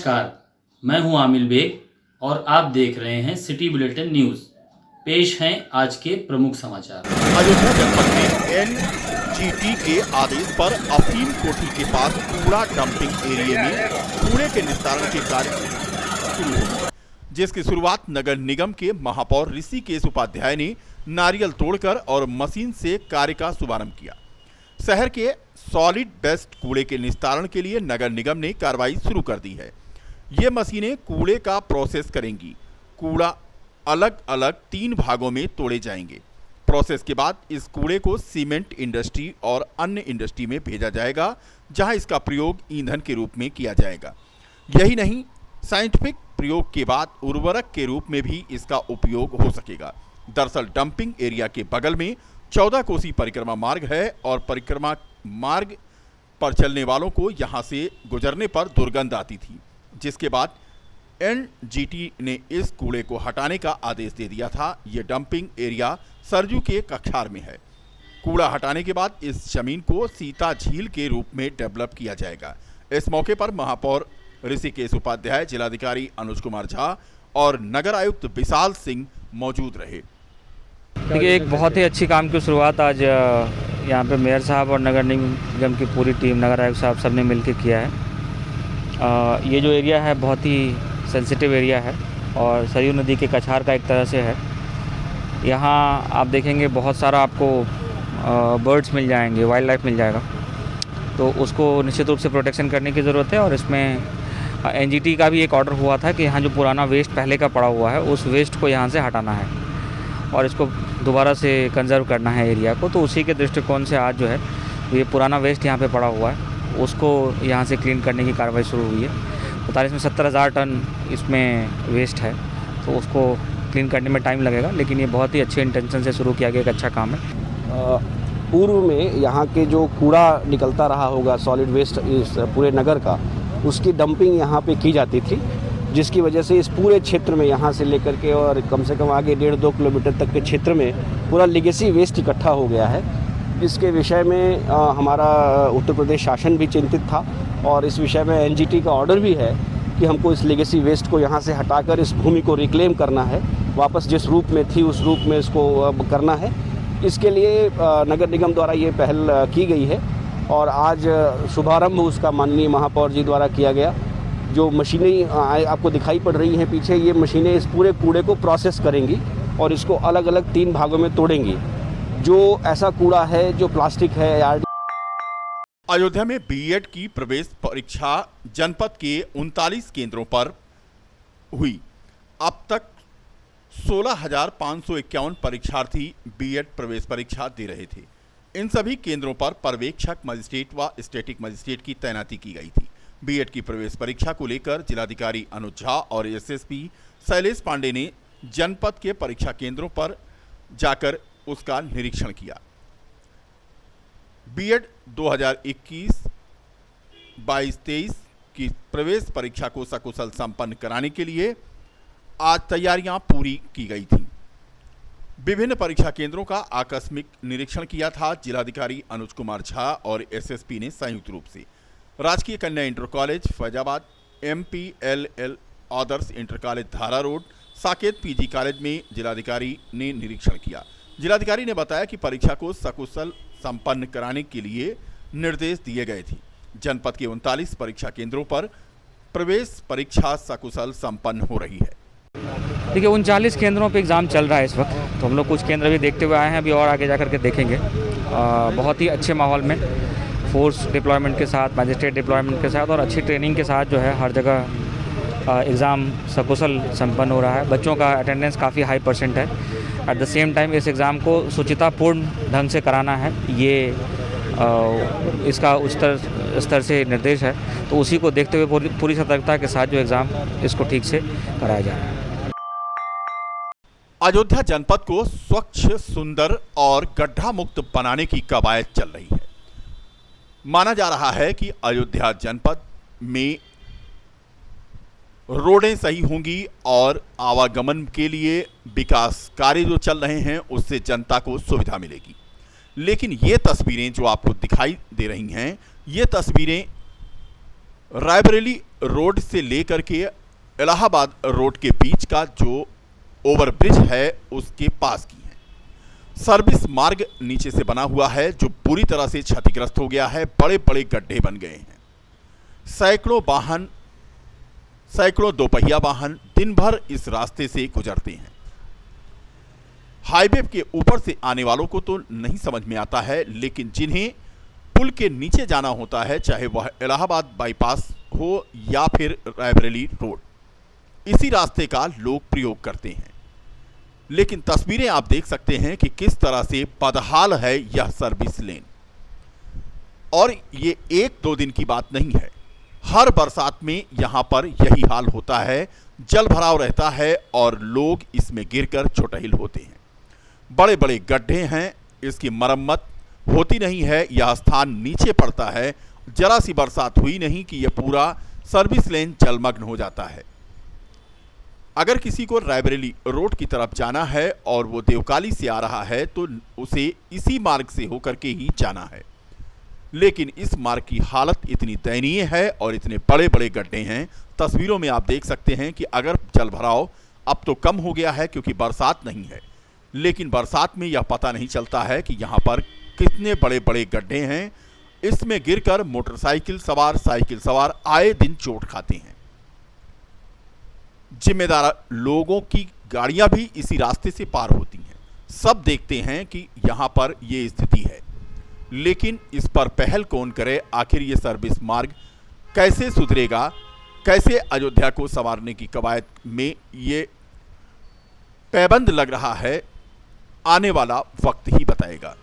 नमस्कार, मैं हूं आमिल बेग और आप देख रहे हैं सिटी बुलेटिन न्यूज़। पेश हैं आज के प्रमुख समाचार। अयोध्या जनपद में एनजीटी के आदेश पर अफीम कोठी के पास कूड़ा डंपिंग एरिया में कूड़े के निस्तारण के कार्य शुरू हुए, जिसकी शुरुआत नगर निगम के महापौर ऋषिकेश उपाध्याय ने नारियल तोड़कर और मशीन से कार्य का शुभारंभ किया। शहर के सॉलिड वेस्ट कूड़े के निस्तारण के लिए नगर निगम ने कार्रवाई शुरू कर दी है। ये मशीनें कूड़े का प्रोसेस करेंगी। कूड़ा अलग अलग 3 भागों में तोड़े जाएंगे। प्रोसेस के बाद इस कूड़े को सीमेंट इंडस्ट्री और अन्य इंडस्ट्री में भेजा जाएगा, जहां इसका प्रयोग ईंधन के रूप में किया जाएगा। यही नहीं, साइंटिफिक प्रयोग के बाद उर्वरक के रूप में भी इसका उपयोग हो सकेगा। दरअसल डंपिंग एरिया के बगल में 14 कोसी परिक्रमा मार्ग है और परिक्रमा मार्ग पर चलने वालों को यहां से गुजरने पर दुर्गंध आती थी, जिसके बाद एनजीटी ने इस कूड़े को हटाने का आदेश दे दिया था। ये डंपिंग एरिया सरजू के कक्षार में है। कूड़ा हटाने के बाद इस जमीन को सीता झील के रूप में डेवलप किया जाएगा। इस मौके पर महापौर ऋषिकेश उपाध्याय, जिलाधिकारी अनुज कुमार झा और नगर आयुक्त विशाल सिंह मौजूद रहे। देखिए, एक बहुत ही अच्छी काम की शुरुआत आज यहाँ पे मेयर साहब और नगर निगम की पूरी टीम, नगर आयुक्त साहब सब ने मिलकर किया है। ये जो एरिया है बहुत ही सेंसिटिव एरिया है और सरयू नदी के कछार का एक तरह से है। यहाँ आप देखेंगे बहुत सारा आपको बर्ड्स मिल जाएंगे, वाइल्ड लाइफ मिल जाएगा, तो उसको निश्चित रूप से प्रोटेक्शन करने की ज़रूरत है। और इसमें एनजीटी का भी एक ऑर्डर हुआ था कि यहाँ जो पुराना वेस्ट पहले का पड़ा हुआ है उस वेस्ट को यहाँ से हटाना है और इसको दोबारा से कंजर्व करना है एरिया को। तो उसी के दृष्टिकोण से आज जो है ये पुराना वेस्ट यहाँ पे पड़ा हुआ है उसको यहाँ से क्लीन करने की कार्रवाई शुरू हुई है। 45 में 70,000 टन इसमें वेस्ट है, तो उसको क्लीन करने में टाइम लगेगा, लेकिन ये बहुत ही अच्छे इंटेंशन से शुरू किया गया एक अच्छा काम है। पूर्व में यहाँ के जो कूड़ा निकलता रहा होगा सॉलिड वेस्ट इस पूरे नगर का, उसकी डंपिंग यहाँ पे की जाती थी, जिसकी वजह से इस पूरे क्षेत्र में यहाँ से लेकर के और कम से कम आगे 1.5-2 किलोमीटर तक के क्षेत्र में पूरा लीगेसी वेस्ट इकट्ठा हो गया है। इसके विषय में हमारा उत्तर प्रदेश शासन भी चिंतित था और इस विषय में एनजीटी का ऑर्डर भी है कि हमको इस लीगेसी वेस्ट को यहाँ से हटाकर इस भूमि को रिक्लेम करना है, वापस जिस रूप में थी उस रूप में इसको करना है। इसके लिए नगर निगम द्वारा ये पहल की गई है और आज शुभारंभ उसका माननीय महापौर जी द्वारा किया गया। जो मशीनें आपको दिखाई पड़ रही हैं पीछे, ये मशीनें इस पूरे कूड़े को प्रोसेस करेंगी और इसको अलग अलग 3 भागों में तोड़ेंगी। जो ऐसा कूड़ा है जो प्लास्टिक है या अयोध्या में बीएड की प्रवेश परीक्षा जनपद के 39 केंद्रों पर हुई। अब तक 16,551 परीक्षार्थी बीएड प्रवेश परीक्षा दे रहे थे। इन सभी केंद्रों पर पर्यवेक्षक मजिस्ट्रेट व स्टैटिक मजिस्ट्रेट की तैनाती की गई थी। बीएड की प्रवेश परीक्षा को लेकर जिलाधिकारी अनुज झा और एसएसपी शैलेश पांडे ने जनपद के परीक्षा केंद्रों पर जाकर उसका निरीक्षण किया। बीएड 2021-22-23 की प्रवेश परीक्षा को सकुशल संपन्न कराने के लिए आज तैयारियां पूरी की गई थीं। विभिन्न परीक्षा केंद्रों का आकस्मिक निरीक्षण किया था जिलाधिकारी अनुज कुमार झा और एसएसपी ने संयुक्त रूप से। राजकीय कन्या इंटर कॉलेज फैजाबाद, MPLL आदर्श इंटर कॉलेज धारा रोड, साकेत पीजी कॉलेज में जिलाधिकारी ने निरीक्षण किया। जिलाधिकारी ने बताया कि परीक्षा को सकुशल संपन्न कराने के लिए निर्देश दिए गए थे। जनपद के 39 परीक्षा केंद्रों पर प्रवेश परीक्षा सकुशल संपन्न हो रही है। देखिए, 39 केंद्रों पे एग्ज़ाम चल रहा है इस वक्त, तो हम लोग कुछ केंद्र भी देखते हुए आए हैं, अभी और आगे जा करके देखेंगे। बहुत ही अच्छे माहौल में फोर्स डिप्लॉयमेंट के साथ, मजिस्ट्रेट डिप्लॉयमेंट के साथ और अच्छी ट्रेनिंग के साथ जो है हर जगह एग्ज़ाम सकुशल संपन्न हो रहा है। बच्चों का अटेंडेंस काफ़ी हाई परसेंट है। एट द सेम टाइम इस एग्ज़ाम को शुचितापूर्ण ढंग से कराना है, ये इसका उच्च स्तर से निर्देश है, तो उसी को देखते हुए पूरी सतर्कता के साथ जो एग्ज़ाम इसको ठीक से कराया जा रहा है। अयोध्या जनपद को स्वच्छ, सुंदर और गड्ढा मुक्त बनाने की कवायद चल रही है। माना जा रहा है कि अयोध्या जनपद में रोडें सही होंगी और आवागमन के लिए विकास कार्य जो चल रहे हैं उससे जनता को सुविधा मिलेगी। लेकिन ये तस्वीरें जो आपको दिखाई दे रही हैं, ये तस्वीरें रायबरेली रोड से लेकर के इलाहाबाद रोड के बीच का जो ओवरब्रिज है उसके पास की है। सर्विस मार्ग नीचे से बना हुआ है जो पूरी तरह से क्षतिग्रस्त हो गया है, बड़े बड़े गड्ढे बन गए हैं। सैकड़ों दोपहिया वाहन दिन भर इस रास्ते से गुजरते हैं। हाईवे के ऊपर से आने वालों को तो नहीं समझ में आता है, लेकिन जिन्हें पुल के नीचे जाना होता है, चाहे वह इलाहाबाद बाईपास हो या फिर रायबरेली रोड, इसी रास्ते का लोग प्रयोग करते हैं। लेकिन तस्वीरें आप देख सकते हैं कि किस तरह से बदहाल है यह सर्विस लेन। और ये 1-2 दिन की बात नहीं है, हर बरसात में यहां पर यही हाल होता है। जल भराव रहता है और लोग इसमें गिरकर चोटहिल होते हैं। बड़े बड़े गड्ढे हैं, इसकी मरम्मत होती नहीं है, यह स्थान नीचे पड़ता है। जरा सी बरसात हुई नहीं कि यह पूरा सर्विस लेन जलमग्न हो जाता है। अगर किसी को रायबरेली रोड की तरफ जाना है और वो देवकाली से आ रहा है तो उसे इसी मार्ग से होकर के ही जाना है। लेकिन इस मार्ग की हालत इतनी दयनीय है और इतने बड़े बड़े गड्ढे हैं। तस्वीरों में आप देख सकते हैं कि अगर जल भराव अब तो कम हो गया है क्योंकि बरसात नहीं है, लेकिन बरसात में यह पता नहीं चलता है कि यहाँ पर कितने बड़े बड़े गड्ढे हैं। इसमें गिरकर मोटरसाइकिल सवार, साइकिल सवार आए दिन चोट खाते हैं। जिम्मेदार लोगों की गाड़ियां भी इसी रास्ते से पार होती हैं। सब देखते हैं कि यहाँ पर ये स्थिति है, लेकिन इस पर पहल कौन करे? आखिर ये सर्विस मार्ग कैसे सुधरेगा? कैसे अयोध्या को संवारने की कवायद में ये पैबंद लग रहा है? आने वाला वक्त ही बताएगा।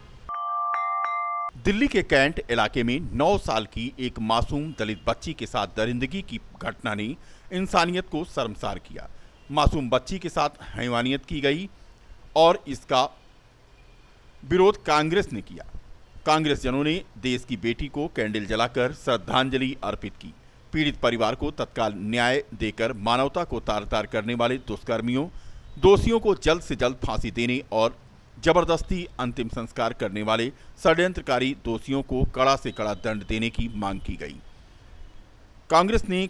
दिल्ली के कैंट इलाके में 9 साल की एक मासूम दलित बच्ची के साथ दरिंदगी की घटना ने इंसानियत को शर्मसार किया। मासूम बच्ची के साथ हैवानियत की गई और इसका विरोध कांग्रेस ने किया। कांग्रेस जनों ने देश की बेटी को कैंडल जलाकर श्रद्धांजलि अर्पित की। पीड़ित परिवार को तत्काल न्याय देकर मानवता को तार-तार करने वाले दुष्कर्मियों, दोषियों को जल्द से जल्द फांसी देने और जबरदस्ती अंतिम संस्कार करने वाले षड्यंत्रकारी दोषियों को कड़ा से कड़ा दंड देने की मांग की गई। कांग्रेस ने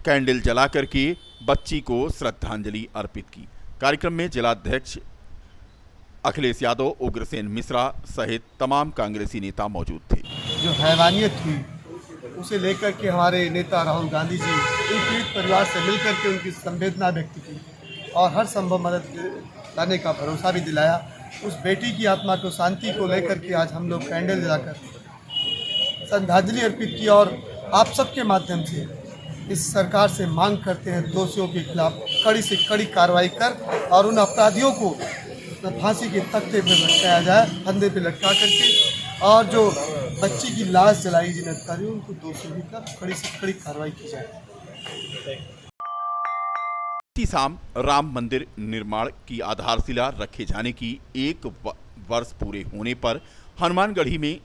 कैंडल जलाकर के बच्ची को श्रद्धांजलि अर्पित की। कार्यक्रम में जिलाध्यक्ष अखिलेश यादव, उग्रसेन मिश्रा सहित तमाम कांग्रेसी नेता मौजूद थे। जो हैवानियत हुई उसे लेकर के हमारे नेता राहुल गांधी जी इन पीड़ित परिवार से मिलकर के उनकी संवेदना व्यक्त की और हर संभव मदद लाने का भरोसा भी दिलाया। उस बेटी की आत्मा को शांति को लेकर के आज हम लोग कैंडल जलाकर श्रद्धांजलि अर्पित की और आप सबके माध्यम से इस सरकार से मांग करते हैं दोषियों के खिलाफ कड़ी से कड़ी कार्रवाई कर और उन अपराधियों को फांसी के तख्ते पर लटकाया जाए, फंदे पर लटका करके, और जो बच्ची की लाश जलाई जिन अधिकारियों उनको दोषी भी कर कड़ी से कड़ी कार्रवाई की जाए। इसी शाम राम मंदिर निर्माण की आधारशिला रखे जाने की 1 वर्ष पूरे होने पर हनुमानगढ़ी में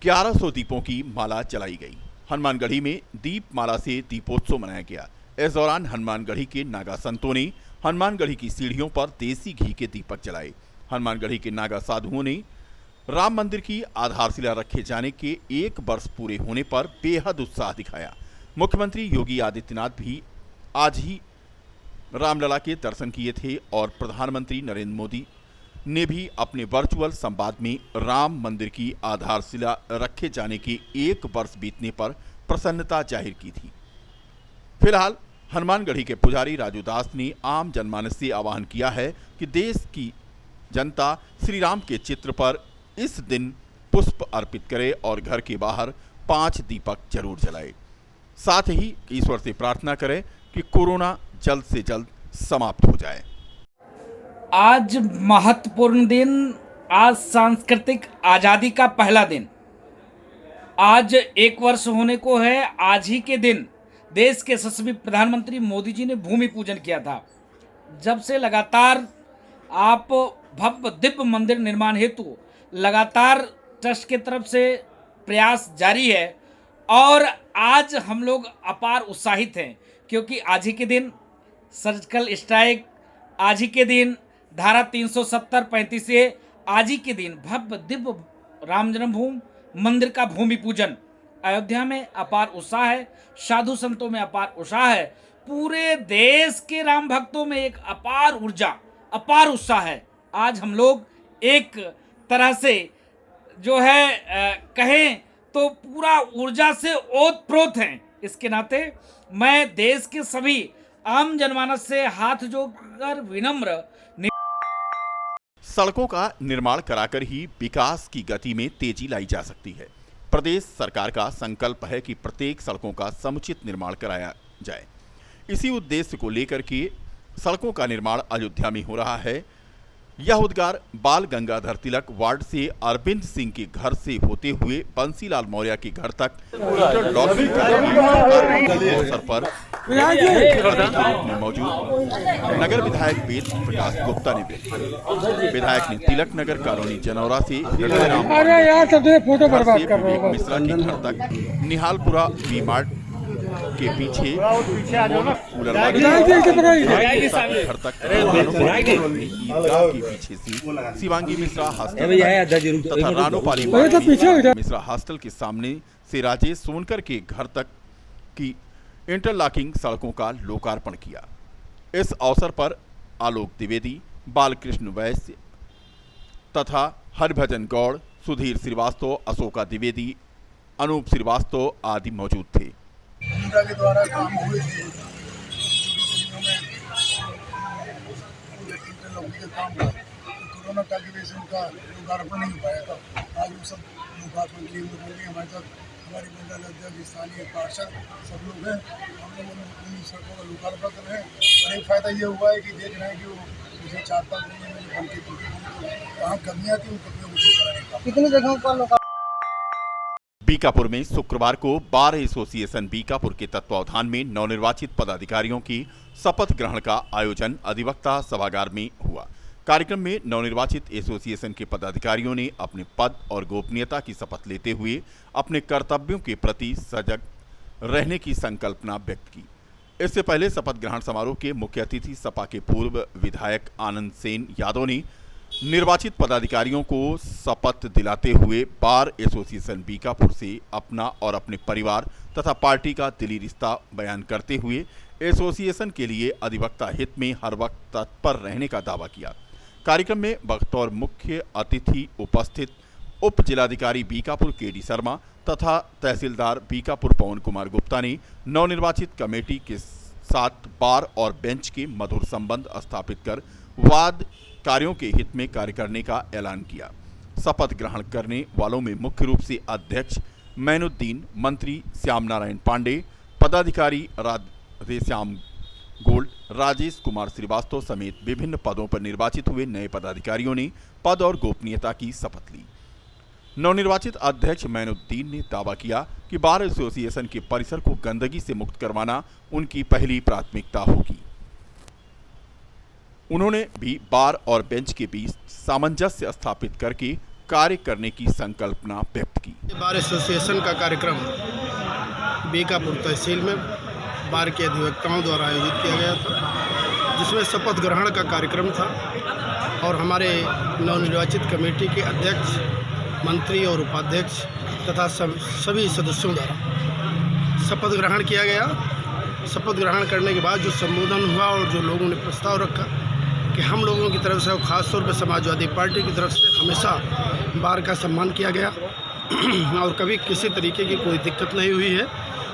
1100 दीपों की माला चलाई गई। हनुमानगढ़ी में दीपमाला से दीपोत्सव मनाया गया। इस दौरान हनुमानगढ़ी के नागा संतों ने हनुमानगढ़ी की सीढ़ियों पर देसी घी के दीपक जलाए। हनुमानगढ़ी के नागा साधुओं ने राम मंदिर की आधारशिला रखे जाने के 1 वर्ष पूरे होने पर बेहद उत्साह दिखाया। मुख्यमंत्री योगी आदित्यनाथ भी आज ही रामलला के दर्शन किए थे और प्रधानमंत्री नरेंद्र मोदी ने भी अपने वर्चुअल संवाद में राम मंदिर की आधारशिला रखे जाने के 1 वर्ष बीतने पर प्रसन्नता जाहिर की थी। फिलहाल हनुमानगढ़ी के पुजारी राजू दास ने आम जनमानस से आह्वान किया है कि देश की जनता श्री राम के चित्र पर इस दिन पुष्प अर्पित करे और घर के बाहर 5 दीपक जरूर जलाए। साथ ही ईश्वर से प्रार्थना करें कि कोरोना जल्द से जल्द समाप्त हो जाए। आज महत्वपूर्ण दिन, आज सांस्कृतिक आज़ादी का पहला दिन, आज 1 वर्ष होने को है। आज ही के दिन देश के यशस्वी प्रधानमंत्री मोदी जी ने भूमि पूजन किया था। जब से लगातार आप भव्य दिव्य मंदिर निर्माण हेतु लगातार ट्रस्ट के तरफ से प्रयास जारी है और आज हम लोग अपार उत्साहित हैं क्योंकि आज ही के दिन सर्जिकल स्ट्राइक, आज ही के दिन धारा 370-35 से आज ही के दिन भव्य दिव्य राम जन्मभूमि मंदिर का भूमि पूजन अयोध्या में अपार उत्साह है, साधु संतों में अपार उत्साह है, पूरे देश के राम भक्तों में एक अपार ऊर्जा, अपार उत्साह है। आज हम लोग एक तरह से जो है कहें तो पूरा ऊर्जा से ओतप्रोत हैं। इसके नाते मैं देश के सभी आम जनमानस से हाथ जोड़कर विनम्र सड़कों का निर्माण कराकर ही विकास की गति में तेजी लाई जा सकती है। प्रदेश सरकार का संकल्प है कि प्रत्येक सड़कों का समुचित निर्माण कराया जाए। इसी उद्देश्य को लेकर के सड़कों का निर्माण अयोध्या में हो रहा है। यह उद्गार बाल गंगाधर तिलक वार्ड से अरविंद सिंह के घर से होते हुए बंसीलाल मौर्य के घर तक इंटरलॉकिंग अवसर पर में मौजूद नगर विधायक वेद प्रकाश गुप्ता ने विधायक ने तिलक नगर कॉलोनी जनौरा से विवेक मिश्रा के घर तक निहालपुरा वी मार्ट के पीछे घर तक ईदगाह के पीछे से शिवांगी मिश्रा हॉस्टल तथा रानोपाली मिश्रा हॉस्टल के सामने से राजेश सोनकर के घर तक की इंटरलॉकिंग सड़कों का लोकार्पण किया। इस अवसर पर आलोक द्विवेदी, बालकृष्ण वैश्य तथा हरिभजन गौड़, सुधीर श्रीवास्तव, अशोका द्विवेदी, अनूप श्रीवास्तव आदि मौजूद थे। के द्वारा काम हुए थे के काम का कोरोना कल्टिवेशन का लोकार्पण नहीं हो पाया था। आज वो सब लोकार्पण के लिए हमारे साथ हमारी मंडल अध्यक्ष, स्थानीय पार्षद सब लोग हैं। हम लोग उन सड़कों का लोकार्पण कर रहे हैं और एक फायदा ये हुआ है कि देख रहे हैं कि वो पिछले 4-5 महीने में बनती थी, वहाँ कमियाँ थी, उन कमियों को दूर कराने का कितनी जगहों पर बीकापुर में शुक्रवार को बार एसोसिएशन बीकापुर के तत्वावधान में नवनिर्वाचित पदाधिकारियों की शपथ ग्रहण का आयोजन अधिवक्ता सभागार में हुआ। कार्यक्रम में नवनिर्वाचित एसोसिएशन के पदाधिकारियों ने अपने पद और गोपनीयता की शपथ लेते हुए अपने कर्तव्यों के प्रति सजग रहने की संकल्पना व्यक्त की। इससे पहले शपथ ग्रहण समारोह के मुख्य अतिथि सपा के पूर्व विधायक आनंद सेन यादव ने निर्वाचित पदाधिकारियों को शपथ दिलाते हुए बार एसोसिएशन बीकापुर से अपना और अपने परिवार तथा पार्टी का दिली रिश्ता बयान करते हुए एसोसिएशन के लिए अधिवक्ता हित में हर वक्त तत्पर रहने का दावा किया। कार्यक्रम में बतौर मुख्य अतिथि उपस्थित उप जिलाधिकारी बीकापुर केडी शर्मा तथा तहसीलदार बीकापुर पवन कुमार गुप्ता ने नवनिर्वाचित कमेटी के साथ बार और बेंच के मधुर संबंध स्थापित कर वाद कार्यों के हित में कार्य करने का ऐलान किया। शपथ ग्रहण करने वालों में मुख्य रूप से अध्यक्ष मैनुद्दीन, मंत्री श्याम नारायण पांडे, पदाधिकारी राधेश्याम गोल्ड, राजेश कुमार श्रीवास्तव समेत विभिन्न पदों पर निर्वाचित हुए नए पदाधिकारियों ने पद और गोपनीयता की शपथ ली। नवनिर्वाचित अध्यक्ष मैनुद्दीन ने दावा किया कि बार एसोसिएशन के परिसर को गंदगी से मुक्त करवाना उनकी पहली प्राथमिकता होगी। उन्होंने भी बार और बेंच के बीच सामंजस्य स्थापित करके कार्य करने की संकल्पना व्यक्त की। बार एसोसिएशन का कार्यक्रम बीकापुर तहसील में बार के अधिवक्ताओं द्वारा आयोजित किया गया था, जिसमें शपथ ग्रहण का कार्यक्रम था और हमारे नवनिर्वाचित कमेटी के अध्यक्ष, मंत्री और उपाध्यक्ष तथा सभी सदस्यों द्वारा शपथ ग्रहण किया गया। शपथ ग्रहण करने के बाद जो संबोधन हुआ और जो लोगों ने प्रस्ताव रखा कि हम लोगों की तरफ से, खासतौर पर समाजवादी पार्टी की तरफ से हमेशा बार का सम्मान किया गया और कभी किसी तरीके की कोई दिक्कत नहीं हुई है।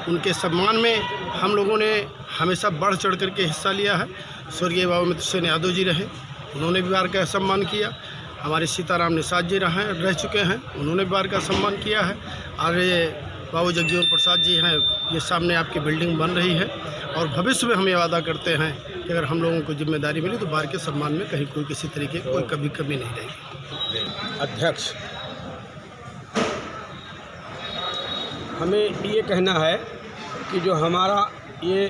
उनके सम्मान में हम लोगों ने हमेशा बढ़ चढ़ करके हिस्सा लिया है। स्वर्गीय बाबू मित्र सेन यादव जी रहे, उन्होंने भी बार का सम्मान किया। हमारे सीताराम निषाद जी रह चुके हैं, उन्होंने भी बार का सम्मान किया है। और ये बाबू जगजीवन प्रसाद जी हैं, ये सामने आपकी बिल्डिंग बन रही है और भविष्य में हम ये वादा करते हैं कि अगर हम लोगों को जिम्मेदारी मिली तो बार के सम्मान में कहीं कोई किसी तरीके की कोई कभी कमी नहीं रहेगी। अध्यक्ष, हमें ये कहना है कि जो हमारा ये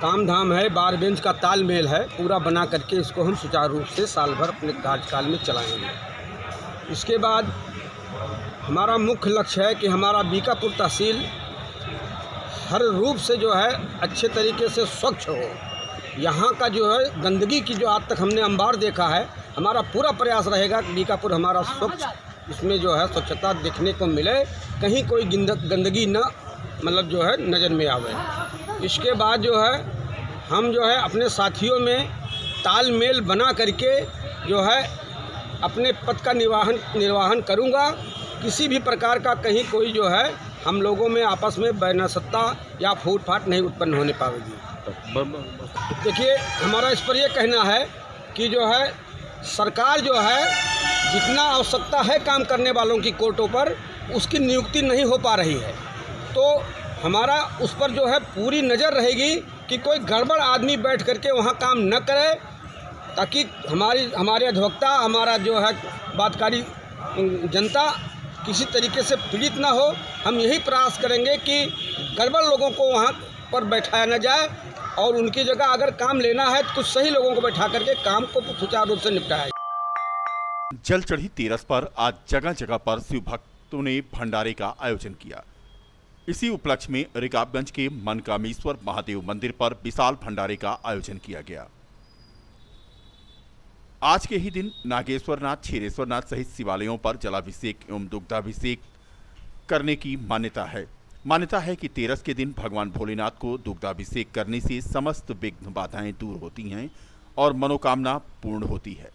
काम धाम है, बार बेंच का तालमेल है, पूरा बना करके इसको हम सुचारू रूप से साल भर अपने कार्यकाल में चलाएंगे। इसके बाद हमारा मुख्य लक्ष्य है कि हमारा बीकापुर तहसील हर रूप से जो है अच्छे तरीके से स्वच्छ हो। यहाँ का जो है गंदगी की जो आज तक हमने अंबार देखा है, हमारा पूरा प्रयास रहेगा कि बीकापुर हमारा स्वच्छ इसमें जो है स्वच्छता देखने को मिले, कहीं कोई गंदगी न मतलब जो है नज़र में आवे। इसके बाद जो है हम जो है अपने साथियों में तालमेल बना करके जो है अपने पद का निर्वहन करूँगा। किसी भी प्रकार का कहीं कोई जो है हम लोगों में आपस में बैनसत्ता या फूट फाट नहीं उत्पन्न होने पाएगी। देखिए, हमारा इस पर यह कहना है कि जो है सरकार जो है जितना आवश्यकता है काम करने वालों की कोर्टों पर, उसकी नियुक्ति नहीं हो पा रही है। तो हमारा उस पर जो है पूरी नज़र रहेगी कि कोई गड़बड़ आदमी बैठ करके वहाँ काम न करे, ताकि हमारे अधिवक्ता, हमारा जो है बातकारी जनता किसी तरीके से पीड़ित ना हो। हम यही प्रयास करेंगे कि गड़बड़ लोगों को वहाँ पर बैठाया न जाए और उनकी जगह अगर काम लेना है तो कुछ सही लोगों को बैठा करके काम को सुचारू रूप से निपटाया। जल चढ़ी तेरस पर आज जगह जगह पर शिव भक्तों ने भंडारे का आयोजन किया। इसी उपलक्ष्य में रिकाबगंज के मनकामेश्वर महादेव मंदिर पर विशाल भंडारे का आयोजन किया गया। आज के ही दिन नागेश्वरनाथ, क्षीरेश्वरनाथ सहित शिवालयों पर जलाभिषेक एवं दुग्धाभिषेक करने की मान्यता है कि तेरस के दिन भगवान भोलेनाथ को दुग्धाभिषेक करने से समस्त विघ्न बाधाएं दूर होती हैं और मनोकामना पूर्ण होती है।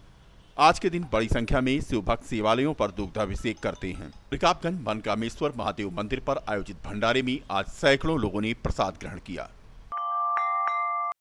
आज के दिन बड़ी संख्या में शिवभक्त शिवालयों पर दुग्धाभिषेक करते हैं। रिकाबगंज मनकामेश्वर महादेव मंदिर पर आयोजित भंडारे में आज सैकड़ों लोगों ने प्रसाद ग्रहण किया।